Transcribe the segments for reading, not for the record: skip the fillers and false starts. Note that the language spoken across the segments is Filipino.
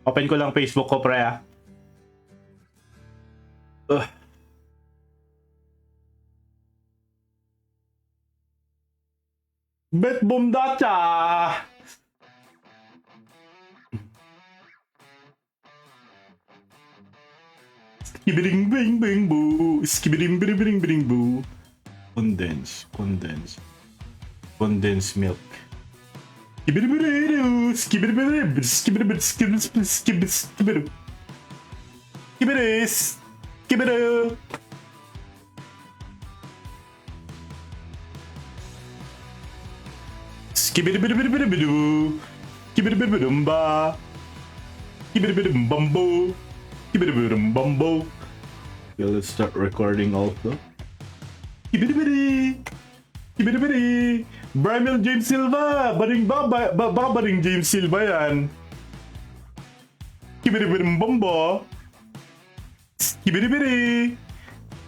Open ko lang Facebook ko, pre, ah. BetBoom Data! Skibiring bing bing boo! Skibiring bing bing bing boo! Condense milk. Skibidi skibidi skibidi skibidi skibidi Skibidi-bidi-bidi-bidi-bidi-boo. Skibidi-bidi-bidi-bumba. Skibidi-bidi-bumbo. Skibidi-bidi-bumbo. Okay, let's start recording also. Skibidi-bidi. Skibidi-bidi. Brimel James Silva. Baring baka baring James Silva yan. Skibidi-bidi-bumbo. Skibidi-bidi.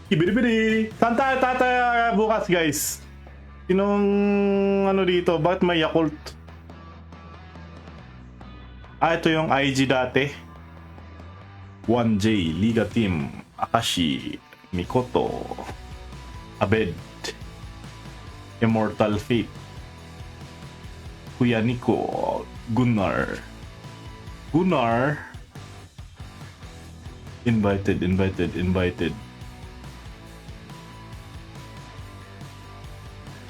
Skibidi-bidi. Saan tayo bukas, guys? Sinong ano dito? Bakit may Yakult? Ito yung IG dati. 1J, Liga Team, Akashi, Mikoto, Abed, Immortal Fate, Kuya Nico, Gunnar, invited.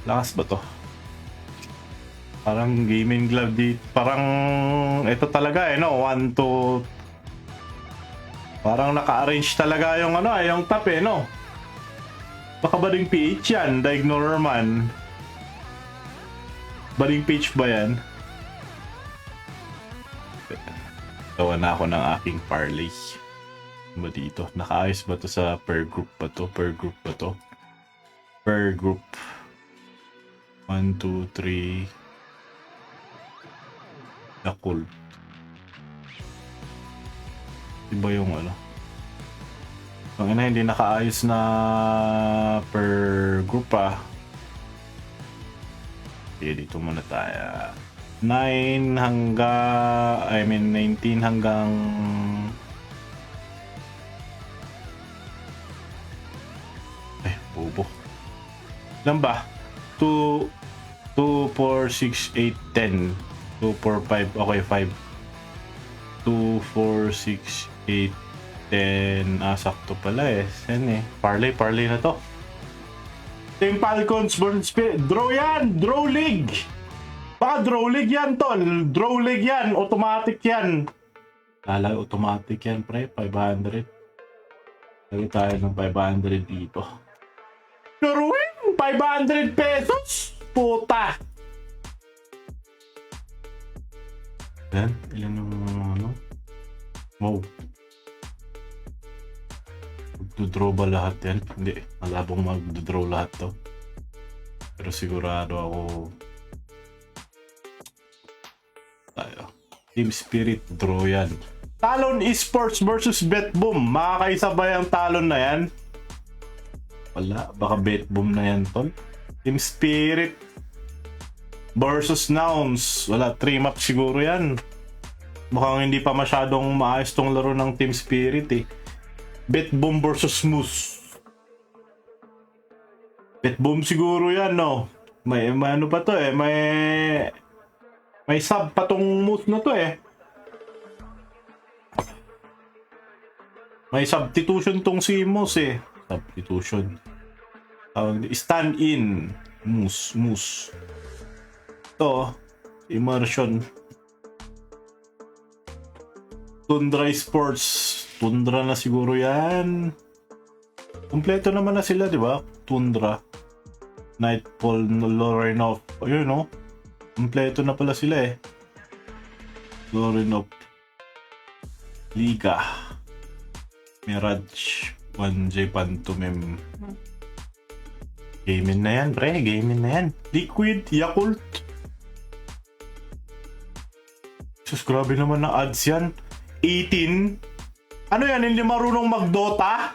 Lakas ba to? Parang gaming glove dito. Parang ito talaga no? 1, 2. Parang naka-arrange talaga yung ano yung top no? Baka ba ring PH yan? Daig Norman. Baring page ba yan? Gawa na ako ng aking parlay. Ano ba dito? Nakaayos ba to sa per group ba to? Per group. 1, 2, 3. Yakult. Iba yung ano. Ang ina hindi nakaayos na per group ah. Okay, dito muna tayo. 19 hanggang bobo. Ilan ba? 2, 4, 6, 8, 10. 2, 4, 5. Okay, 5. 2, 4, 6, 8, 10. Sakto pala eh. Yan eh. Parlay na to. Team Falcons versus Spirit. Draw yan! Draw League! Baka Draw League yan, tol. Draw League yan. Automatic yan. Automatic yan, pre. 500. Lagi tayo ng 500 dito. Norwin! 500 pesos! Puta! Yan, ilan yung ano? Wow. Magdodraw ba lahat yan? Hindi, malabong magdodraw lahat to. Pero sigurado ako tayo. Team Spirit, draw yan. Talon Esports versus BetBoom. Makakaisa ba yung Talon na yan? Wala, baka BetBoom na yan, tol. Team Spirit versus Nouns. Wala, 3 maps siguro yan. Mukhang hindi pa masyadong maayos tong laro ng Team Spirit eh. BetBoom versus Moose. BetBoom siguro yan, no? May ano pa to eh. May sub pa tong Moose na to eh. May substitution tong si Moose eh. Substitution. Stand in. Moose. Ito, immersion. Tundra Sports. Tundra na siguro yan. Kompleto naman na sila, di ba? Tundra. Nightfall, Lorenov. Ayun, no? Kompleto na pala sila eh. Lorenov. Liga. Mirage. 1J Pantomim. Gaming na yan, pre. Gaming na yan. Liquid, Yakult. Sus, grabe naman na ads yan. 18. Ano yan? Hindi marunong mag-Dota?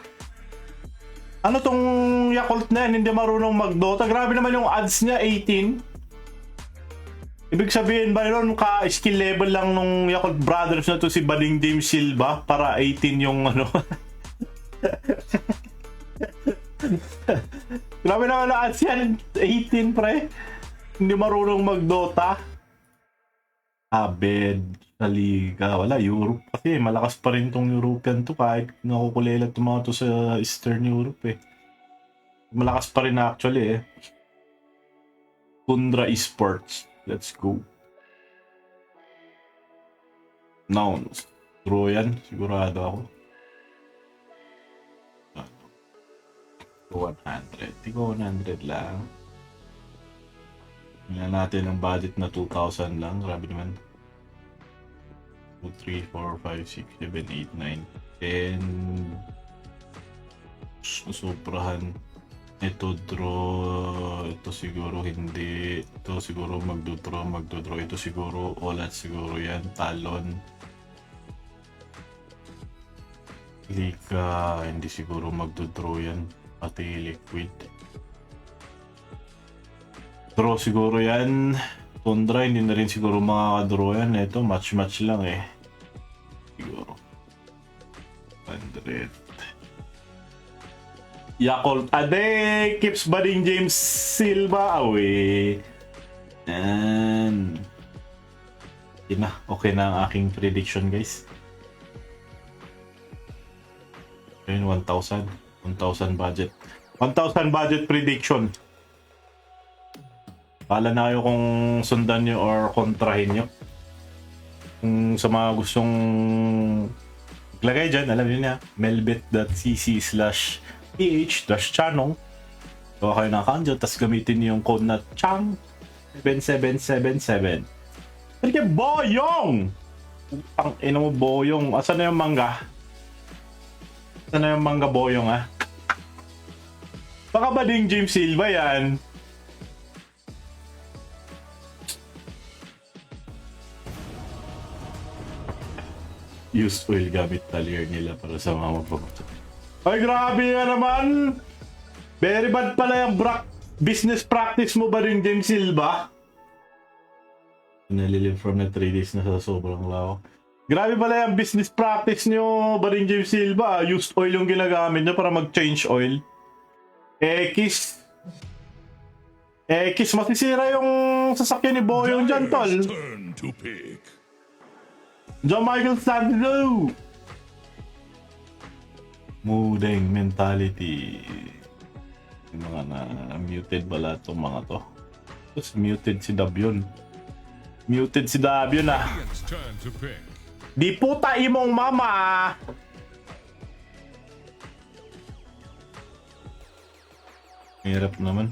Ano tong Yakult na yan? Hindi marunong mag-Dota? Grabe naman yung ads niya, 18. Ibig sabihin ba nun, ka-skill level lang nung Yakult Brothers na to si Bading James Silva para 18 yung ano. Grabe naman na yan, 18 pre. Hindi marunong mag-Dota. Abed sa Liga. Wala, Europe kasi. Malakas pa rin tong European to kahit nakukulelat itong mga to sa Eastern Europe eh. Malakas pa rin actually eh. Tundra Esports. Let's go. Nouns. Draw yan. Sigurado ako. 100. Tigo 100 lang. Tingnan natin ang budget na 2,000 lang. Grabe naman. 2, 3, 4, 5, 6, 7, 8, 9, 10. Susuprahan. Ito draw. Ito siguro hindi. Ito siguro magdodraw. Ito siguro olat siguro yan. Talon. Lika. Hindi siguro magdodraw yan. Pati liquid. Draw siguro yan. Tundra, hindi na rin siguro makakadraw yan. Ito, match-match lang eh. Siguro. 100. Yakult Ade keeps Bading James Silva away. And yun na. Okay na ang aking prediction guys. Ayun, 1,000 budget. 1,000 budget prediction. Pala na kayo kung sundan nyo or kontrahin nyo. Kung sa mga gustong maglagay dyan, alam nyo na, melbit.cc/ph-channel. Gawa kayo ng account dyan, tapos gamitin nyo yung code na CHANG7777. Pwede kayo, Boyong! Ang ina mo, Boyong. Asan na yung mangga? Asan na yung mangga, Boyong, ha? Baka Bading James Silva yan. Used oil gamit talier nila para sa mga magpapakot. Ay, grabe nga naman! Very bad pala yung business practice mo, Bading James Silva. Nalilive from na 3 days na sa sobrang lao. Grabe pala yung business practice nyo, Bading James Silva. Used oil yung ginagamit nyo para mag-change oil. X, masisira yung sasakyan ni Boyong dyan, tol. John Michael Sandro. Mudeng mentality. Yung mga na-muted pala itong mga to. Tapos muted si Dabion. Muted si Dabion ah. Di puta imong mama. Hirap naman.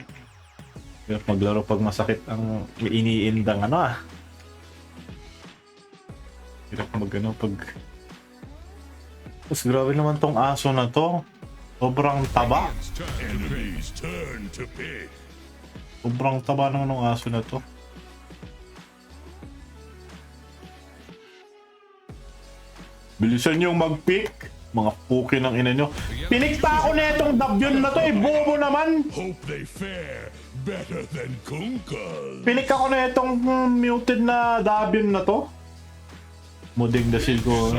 Hirap maglaro pag masakit ang iniindang ano ah. Hirap magano pag... Tapos grabe naman tong aso na to. Sobrang taba. Sobrang taba naman ng aso na to. Bilisan nyo mag-pick. Mga puki ng ina nyo. Pinikta ako na itong Dabion na to eh. Bobo naman. Pinik ako na itong muted na Dabion na to. Muding dasil ko.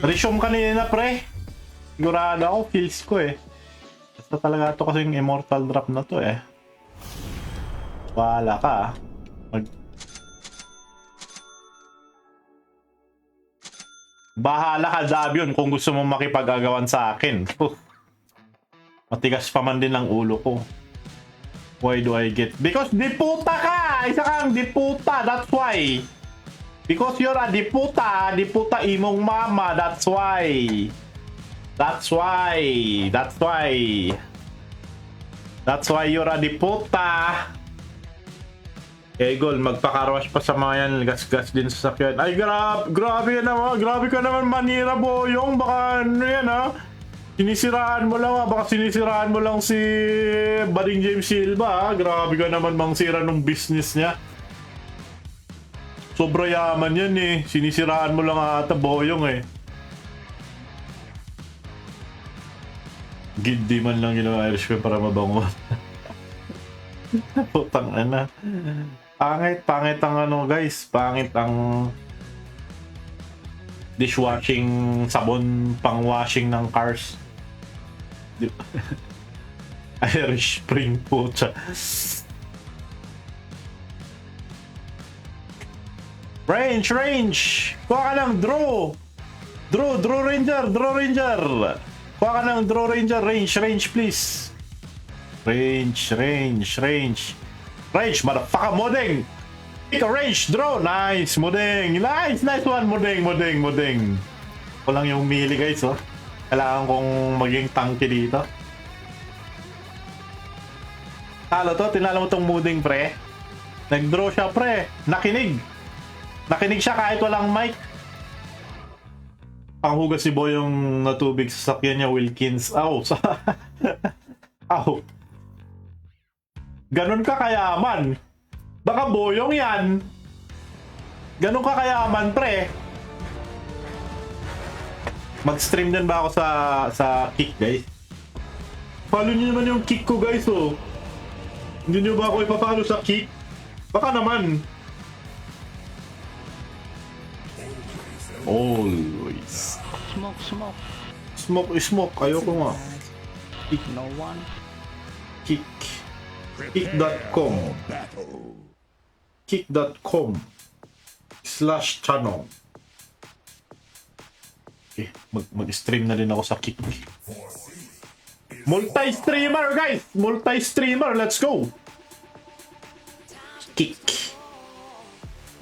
Resume kanina pre. Sigurado ako, feels ko eh. Basta talaga ito kasi yung immortal drop na to eh. Wala ka ah. Bahala ka Dabion kung gusto mong makipag-agawan sa akin. Matigas pa man din ang ulo ko. Why do I get? Because diputa ka! Isa kang diputa, that's why. Because you're a diputa imong mama, that's why. That's why. That's why. That's why you're a diputa. Egol, magpakarwash pa sa mga yan, gas-gas din sa sakyan. Ay, grabe yan naman. Grabe ka naman manira, Boyong. Baka ano yan ha. Sinisiraan mo lang ha. Baka sinisiraan mo lang si Bading James Silva ha. Grabe ka naman mangsira ng business niya. Sobra yaman yan eh. Sinisiraan mo lang ata, Boyong eh. Gindi man lang yung Irish ko para mabango. Putang ana. Pangit ang ano guys, pangit ang dishwashing sabon pang washing ng cars. Irish Spring po siya. Range! Kuha ka ng draw! Draw Ranger! Kuha ka ng Draw Ranger! Range please! Range, motherfucker, Modeng! Pick a range, draw! Nice, Modeng! Nice one, Modeng! Ako lang yung mili guys, oh. Kailangan kong maging tanky dito. Talo to, tinalo mo tong Modeng, pre. Nag-draw siya, pre. Nakinig siya kahit walang mic. Panghugas si Boy yung natubig sa sakyan niya, Wilkins. Aw, Aw. Ganon ka kayaman. Baka boyong yan. Ganon ka kayaman, pre. Mag-stream din ba ako sa Kick, guys? Follow nyo naman yung Kick ko, guys, oh. Hindi nyo ba ako ipapalo sa Kick? Baka naman. Always. Smoke. Ayoko nga. Kick. No one. Kick. Kick.com Kick.com/channel. Okay, mag-stream na rin ako sa Kick. Multi-streamer, guys! Let's go! Kick.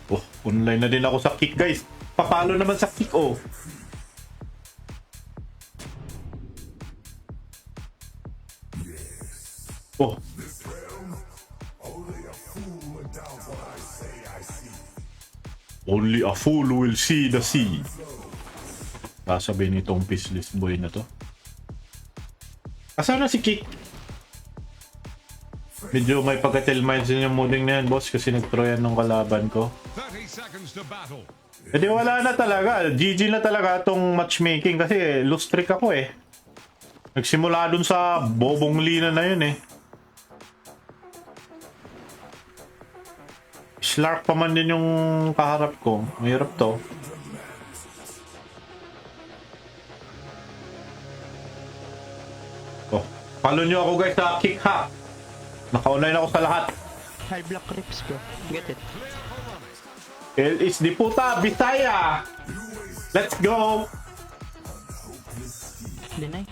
Oh, online na din ako sa Kick, guys. Papalo naman sa Kick, oh. Oh. Only a fool will see the sea. Sasabihin nitong Pissless Boy na to. Asan na si Kick? Medyo may pagka-tell minds din yung Modeng na yan, boss, kasi nag-throw yan ng kalaban ko. Eh di wala na talaga. GG na talaga tong matchmaking kasi loose streak ako eh. Nagsimula dun sa bobong lina na yun eh. Slark pa man din yung kaharap ko. Mahirap to. Oh, follow nyo ako guys sa Kick ha. Naka-online ako sa lahat. High block rips, bro. Get it. El is di puta, Bisaya. Let's go. Deny.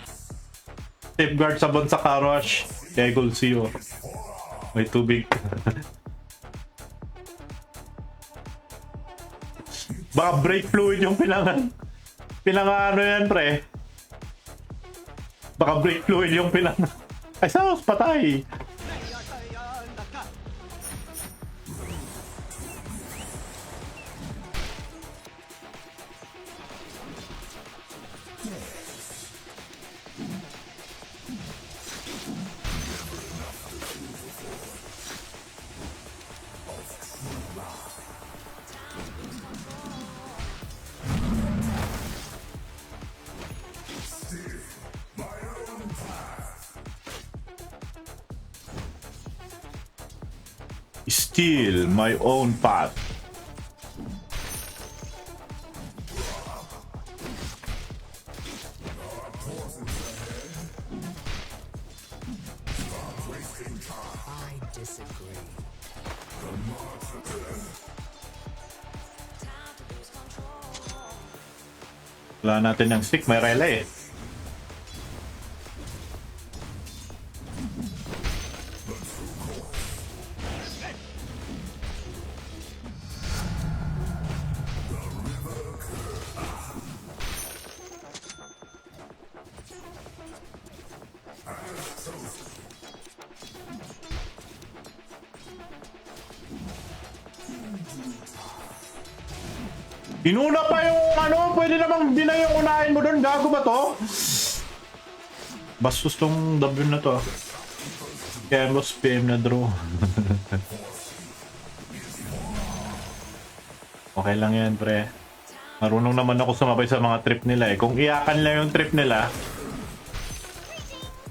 Safeguard sabon sa Karosh. Kegol siyo. May tubig. Baka brake fluid yung pinangano yan, pre. Baka brake fluid yung Ay, saos, patay. Steal my own path. Wala natin ng stick, may relay eh. Inuna pa yung ano, pwede namang di na yung unahin mo doon. Gago ba to? Bastos tong W na to. Kaya boss PM na draw. Okay lang yan, pre. Marunong naman ako sumabay sa mga trip nila eh. Kung iyakan lang yung trip nila,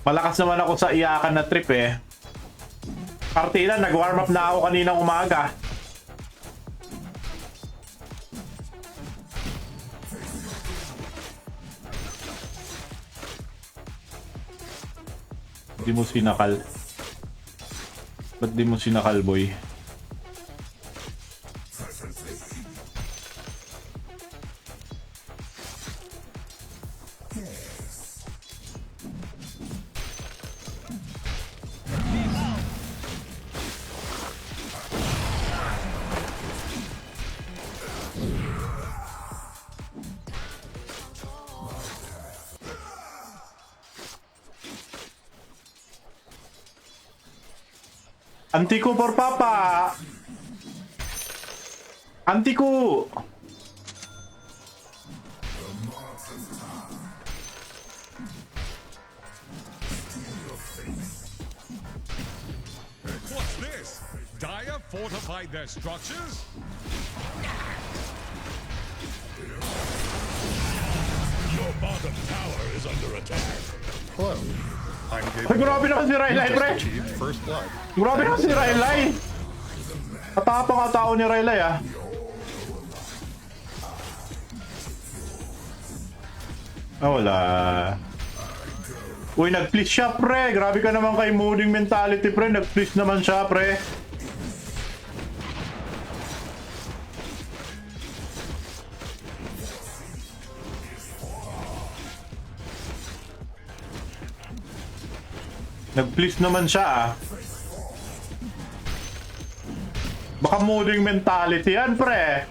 malakas naman ako sa iyakan na trip eh. Partida, nag-warm up na ako kaninang umaga. Di mo sinakal. Ba't di mo sinakal, boy? Antico por papa! Antico! What's this? Dire fortified their structures? Your bottom tower is under attack. Hello. I'm Ay, Gabriel. grabe naman si Raylay, Just pre! achieved first blood. Grabe naman si Raylay! Katapang ang tao ni Raylay, ah. Ah, wala. Uy, nag-please siya, pre! Grabe ka naman kay mooding mentality, pre. Nag-please naman siya, pre. Nag-please naman siya, ah. Baka mooding mentality yan, pre.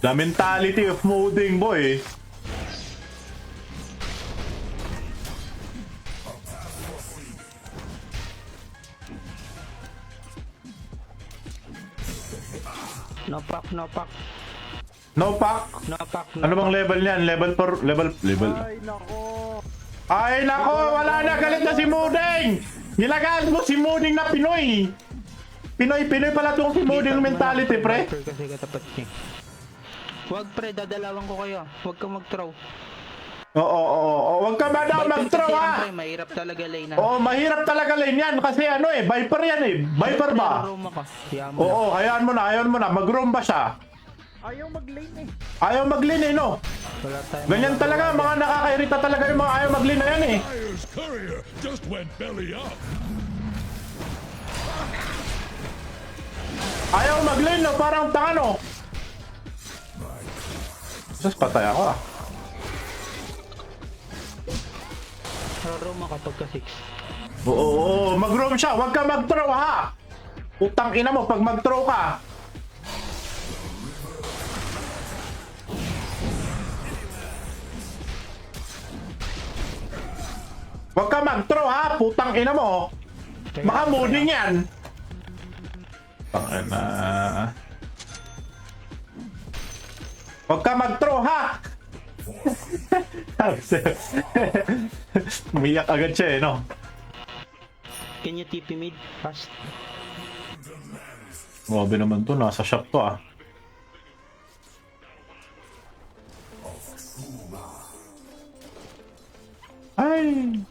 The mentality of mooding, boy. No pack, no pack, No pack. no pack, no Ano bang level niyan? Level per level. Ay nako, wala na, galit na si Mooding. Nilagaan mo si Mooding na Pinoy. Pinoy pala tong si Mooding mentality, pre. Viper kasi katapat niya. Wag pre, dadalawan ko kayo. Wag kang mag-throw. Oo. Huwag ka ba daw mag-throw, ha? Pre, mahirap talaga lane na. Oo, mahirap talaga lane yan kasi ano eh, Viper yan eh. Viper ba? Roma ka. Hayaan mo na. Oo, hayaan mo na. Mag-roam ba siya? Ayaw mag-lane eh. Ayaw mag-lane eh, no? Wala tayong Ganyan talaga, mga nakakairita talaga yung mga ayaw mag-lane na yan eh. Dire's courier just went belly up. Ayaw mag-lane, no? Parang tanga, no? Sus, patay ako, ah. Roma ka pagka 6. Oo, mag-roam siya. Huwag ka mag-throw, ha? Utang ina mo pag mag-throw ka. Huwag ka mag-throw, ha? Putang ina mo. Baka mooding yan. Tangin na. Huwag ka mag-throw, ha? Umiyak agad siya, eh, no? Can you TP mid? Fast. Grabe naman to, nasa shop to, ah. Ay!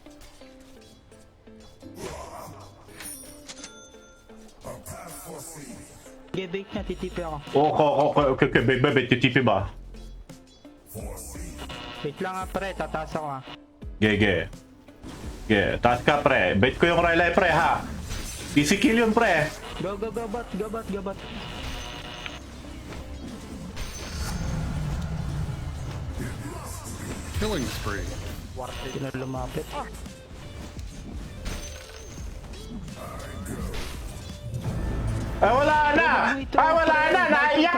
Gebake niya, TTP ako. Okay, babe, titipi ba? Wait lang nga pre, tataas ako ha. Gege. Taas ka, pre. Bait ko yung Raylay, pre, ha? Easy kill yun, pre. Go, gabat. Killing spree. Hindi na lumapit. Wala na! Wala na! Naiyak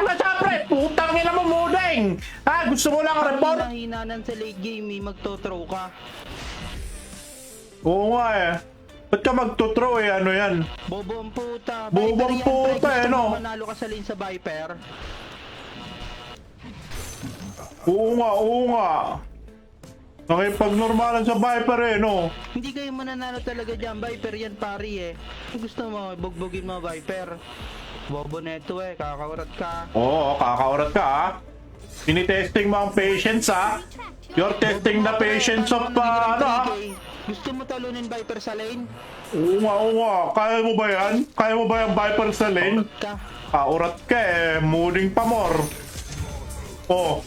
na siya, pre! Putang ina mo, Mudeng! Ha? Gusto mo lang report? Hinanan sa late game, magto-throw ka. Oo nga, eh. Ba't ka magtutrow, eh? Ano yan? Bobo ang puta. Bobo ang Viper yan, puta, pre. eh, Gusto no? mo manalo ka sa lane sa Viper. Oo nga. Nakipagnormalan sa Viper, eh, no? Hindi kayo mananalo talaga dyan. Viper yan, pari eh. Kung gusto mo, bugbugin mo Viper. Bobo neto eh, kakaurat ka. Oo, kakaurat ka, ha? Tinitesting mo ang patience, ha? You're testing the patience of, ano, ha? Gusto mo talunin Viper sa lane? Oo nga. Kaya mo ba yan? Kaya mo ba yung Viper sa lane? Kaurat ka. Urat ka eh. Muling pamor. Oh.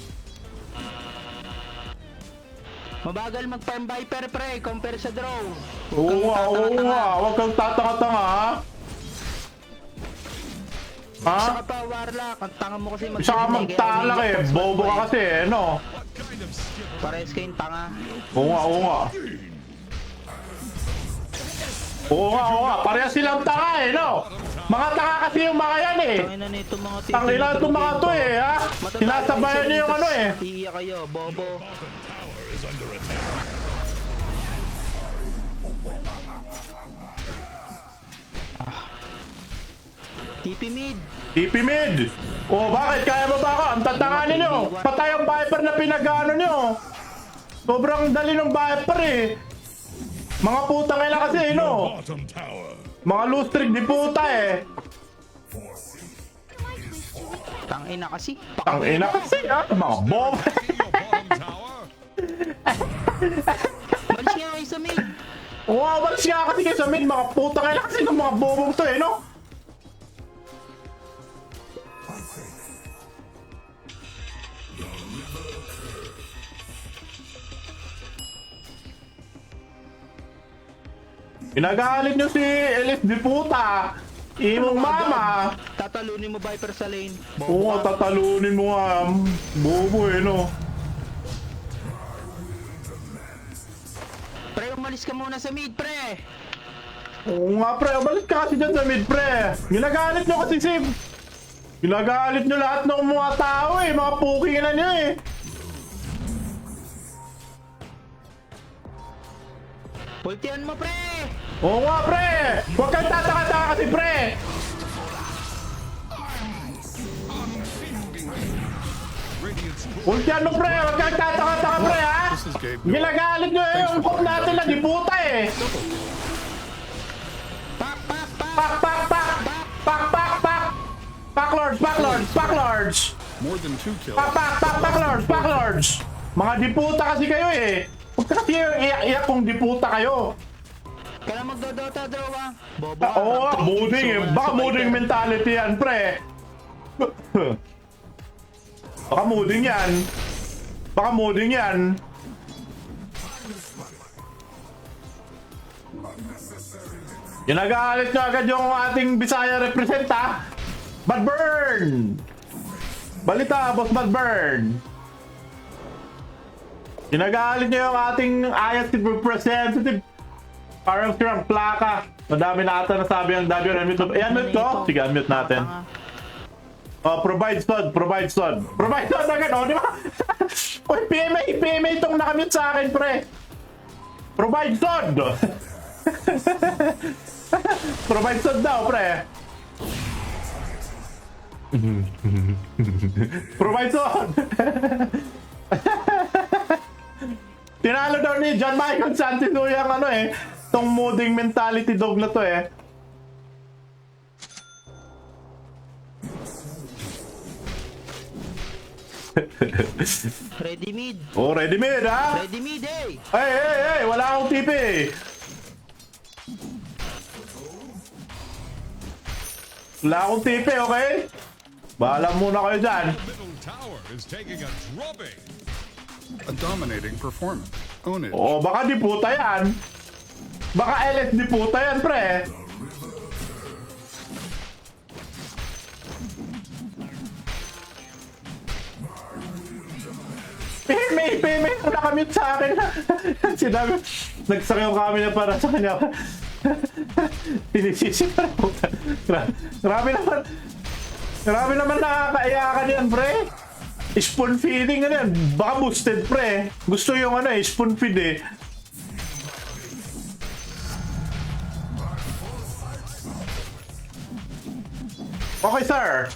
Mabagal mag-farm Viper pre, compare sa draw. Oo nga. Huwag kang tatanga-tanga ha. Ha? Isa ka pa, Warlock. Ang tanga mo kasi Isa ka magtalak eh. Bobo ka kasi eh, no? Pares kayong tanga. Oo nga. Oo nga. Pareha silang tanga eh, no? Mga tanga kasi yung mga yan eh. Tangina nito mga tito. Tangina itong mga to eh, ha? Sinasabayan niyo yung ano eh. Iiyak kayo, bobo. TP mid. TP mid! Oh, bakit? Kaya mo ba ako? Ang tatanganin nyo! Patay ang Viper na pinag-ano nyo! Sobrang dali ng Viper eh! Mga putang ina kasi, no? Bottom tower. Mga loose trick di puta eh! Tangina kasi. Tangina kasi, ha? Mga bomb! Your bottom tower. Malis nga kayo sa mid. Wow, balis nga kasi kayo sa mid! Mga putang ina kasi ng mga bobong to eh, no? Pinagalit nyo si Elif di puta! Imong mama! Tatalunin mo Viper sa lane. Oo, tatalunin mo nga. Bobo eh, no? Pre, umalis ka muna sa mid, pre. Oo nga, pre. Balik ka kasi dyan sa mid, pre. Ginagalit nyo kasi si... Ginagalit nyo lahat ng mga tao eh. Mga pukingan nyo eh. Ultian mo, pre. Oo nga, pre. Huwag kang tataka-taka kasi, pre. Ultian mo, pre. Huwag kang tataka-taka, pre, ha? This is Gabe. Ginagalit nyo eh. Yung pop natin na di puta eh. Pak, pak, pak. Pak, pak, pak. Pak, pak, pak. Pak lords, pak lords, pak lords. More than 2 kills. Pak lords. Mga diputa kasi kayo eh. Huwag kasi iyak-iyak kung diputa kayo. Kaya magdodota, draw ah. Bobo Oo, mooding eh. Baka mooding mentality yan, pre. Baka mooding yan. Ginagalit nyo agad yung ating Bisaya represent ha. Bad Burn! Balita, Boss Bad Burn! Ginagalit nyo yung ating ayat representative. Parang sirang plaka. Madami na ata nasabi ang W. I-unmute ko? Sige, unmute natin. Provide stud agad, oh, di ba? Uy, PMA itong nakamute sa akin, pre. Provide stud! Provide stud daw, pre. Provide stud! Tinalo daw ni John Michael Santiso yung ano eh, tong mooding mentality dog na to eh. Ready mid. Oh, ready mid ha? Ready mid, eh. Hey, wala akong TP. Wala akong TP, okay? Bahala muna kayo dyan. Middle tower is taking a drubbing. A dominating performance. Own it. Oo, baka di puta yan. Baka LS di puta yan, pre. PMA yung nakamute sa akin. Sinabi, nagsayaw kami na para sa kanya. Pinisisi pa rin. Grabe naman nakakaiyakan yan, pre. Spoon feeding ano yan. Baka boosted, pre. Gusto yung ano eh, spoon feed eh. Okay, sir.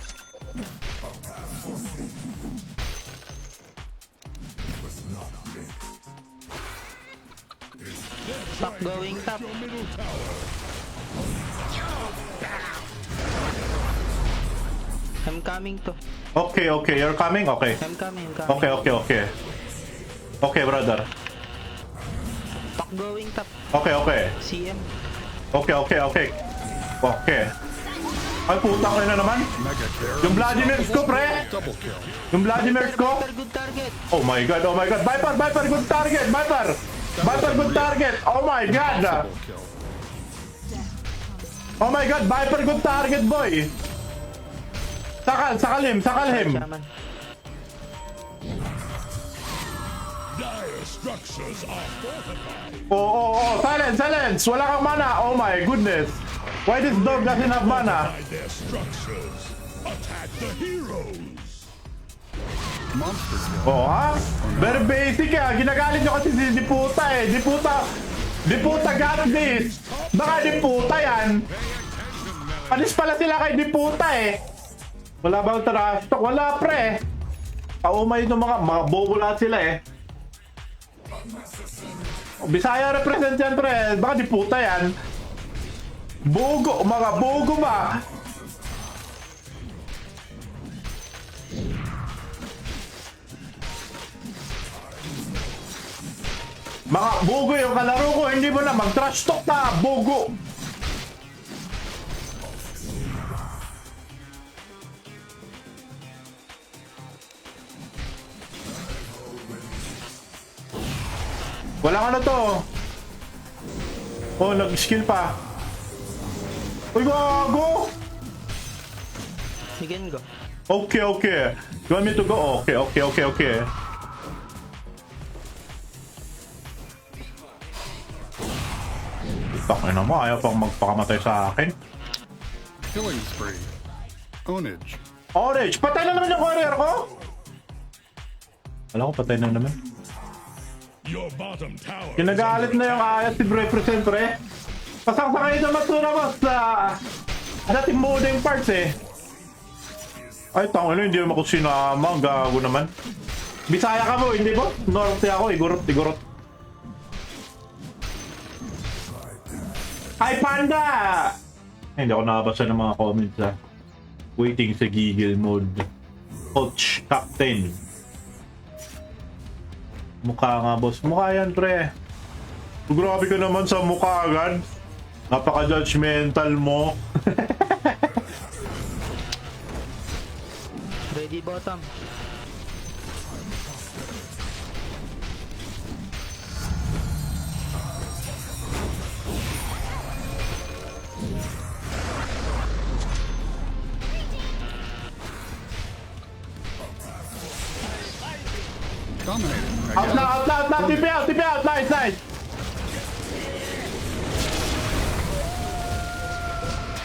Top going top. I'm coming to. Okay, you're coming? Okay. I'm coming. Okay. Okay, brother. Top going top. Okay. CM. Okay. Ay, putang ina naman. Mega care. Yung Vladimir ko, pre. Double kill. Yung Vladimir ko. Viper, good target. Oh my god, oh my god. Viper, Viper, good target. Viper. Viper, good target. Oh my god. Double kill. Oh my god, Viper, good target, boy. Sakal him. Shaman. Dire structures are fortified. Oh, silence. Wala kang mana. Oh my goodness. Why this dog doesn't have mana? By their structures. Attack the heroes. Monster kill. Oh, ha? Very basic ah. Ginagalit nyo kasi si Diputa eh. Diputa got this. Baka Diputa yan. Panis pala sila kay Diputa eh. Wala bang trash talk? Wala pre. Kaumay itong mga bobo lahat sila eh. Bisaya represent yan pre. Baka Diputa yan. Bogo, mga bogo ba? Mga bogo yung kalaro ko, hindi mo na mag-trash talk na, bogo! Walang ano to. Oh, nag-skill pa. Uy, gago! Again, go. Okay. You want me to go? Okay. Takin na mo, ayaw pang magpakamatay sa akin. Killing spree. Ownage. Orange, patay na naman yung courier ko! Alam ko, patay na naman. Your bottom tower. Kinagalit na yung ayat si represent pre. Pasangsakay na matura mo sa dating modeng parts eh. Ay, tango na, hindi naman ako sinama. Ang gago naman. Bisaya ka mo, hindi ba? Norte ako, igurot. Ay, Panda! Ay, hindi ako nakabasa ng mga comments ha. Waiting sa giggle mode. Coach, Captain. Mukha nga, boss. Mukha yan, pre. Grabe ka naman sa mukha agad. Napaka-judgmental mo. Ready bottom. Dominating. Out na. TP out. Nice.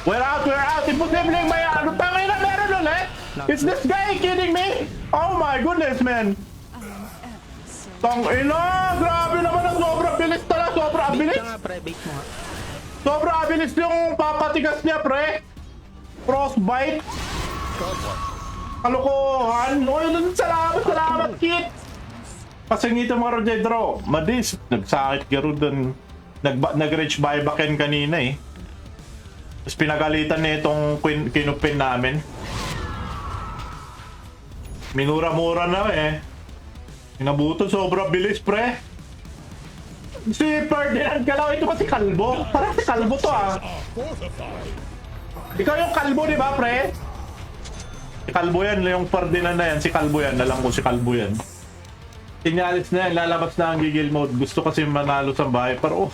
We're out. Imposibleng may ano tangay na meron ulit. Is this guy kidding me? Oh my goodness, man. Tangina, grabe naman ang sobrang bilis talaga. Sobrang Bait bilis. ka nga, pre. Bait mo nga. Sobrang bilis yung papatigas niya, pre. Frostbite. Godlike. Kalokohan. Oy, salamat, kit. Pasingito mga Rodedro. Madis, nagsakit ka rin dun. Nag-reach buybacken kanina eh. Tapos pinagalitan na itong kinupin namin. Minura-mura na eh. Inabutan, sobrang bilis, pre. Si Ferdinand Galaw, ito ba si Kalbo? Parang si Kalbo to ah. Fortified. Ikaw yung Kalbo, di ba, pre? Si Kalbo yan, yung Ferdinand na yan. Si Kalbo yan, alam ko si Kalbo yan. Sinyalis na yan, lalabas na ang gigil mode. Gusto kasi manalo sa bahay, pero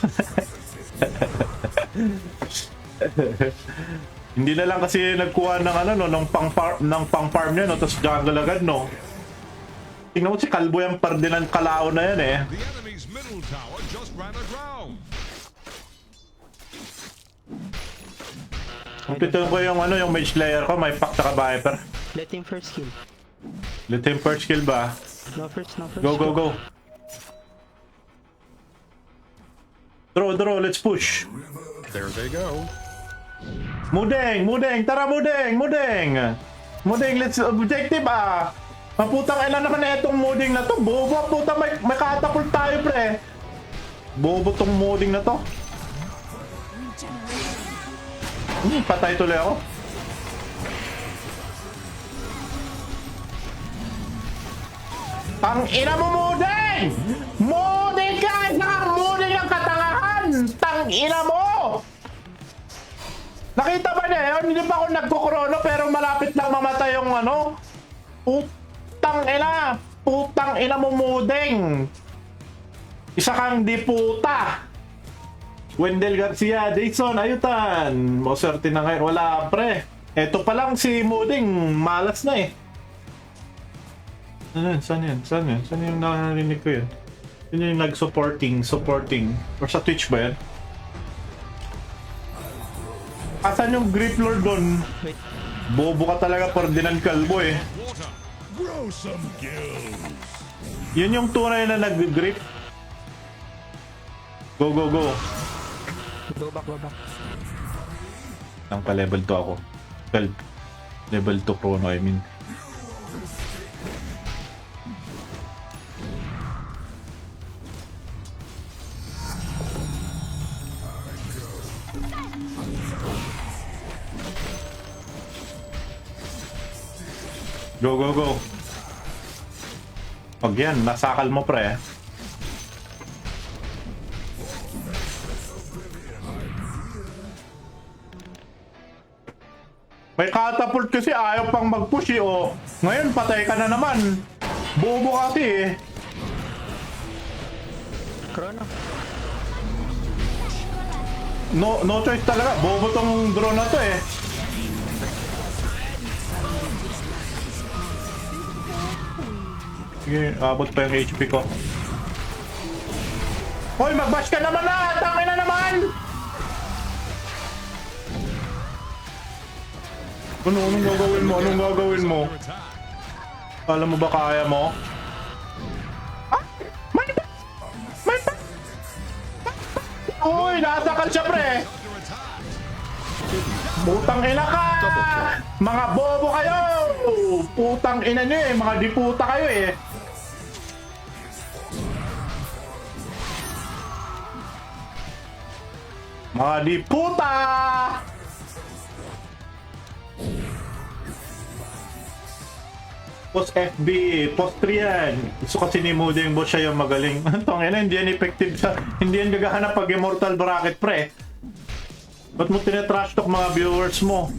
hindi na lang kasi nagkuha ng ano no, ng pang-farm niya no, tapos jungle agad no. Tingnan mo si Kalbo yung Ferdinand Kalao na yan eh. The enemy's middle tower just ran aground. Kumpitin ko yung ano, yung Mage Slayer ko, may pack tsaka Viper. Let him first kill. Let him first kill ba? No first. Go. Draw, let's push. There they go. Mudeng, tara Mudeng. Mudeng, let's objective ah. Maputang ina naman na itong Mudeng na to. Bobo, puta, may katapult tayo pre. Bobo tong Mudeng na to. Patay tuloy ako. Tang ina mo Mudeng! Mudeng ka! Saka Mudeng ang katangahan! Tang ina mo! Nakita ba niya yun? Hindi pa ako nagkukrono pero malapit lang mamatay yung ano? Putang ina! Putang ina mo mudeng! Isa kang di puta! Wendell Garcia, Jason, ayutan! Maswerte na ngayon. Wala pre. Eto pa lang si Muding, malas na eh. Ano yan? Saan yan? Saan yan? Saan yung narinig ko yun? Yun yung nag-supporting. Or sa Twitch ba yan? Asan yung grip lord doon? Wait. Bobo ka talaga, Ferdinand Calvo eh. Water. Grow some gills. Yun yung tunay na nag-grip. Go, go, go. Go back, go back. Nang pa level 2 ako. 12. Level 2 chrono, I mean. Go, go, go. Pag yan, nasakal mo pre. May catapult kasi ayaw pang mag-push eh, oh. Ngayon patay ka na naman. Bobo kasi eh. Chrono. No choice talaga. Bobo tong drone na to eh. Sige, abot pa yung HP ko. Hoy, mag-bash ka naman na! Tangin na naman! Anong gagawin mo? Anong gagawin mo? Under attack. Alam mo ba kaya mo? Ah! May ba? May ba? Uy! Nasakal siya pre! Under attack. Putang ina ka! Mga bobo kayo! Putang ina nyo eh! Mga diputa kayo eh! Mga diputa! Post FB, post 3 yan. Gusto kasi ni Moody yung boss siya yung magaling. Tong ina, hindi yan effective sa... Hindi yan gagahanap pag immortal bracket pre. Ba't mo tinatrash talk mga viewers mo?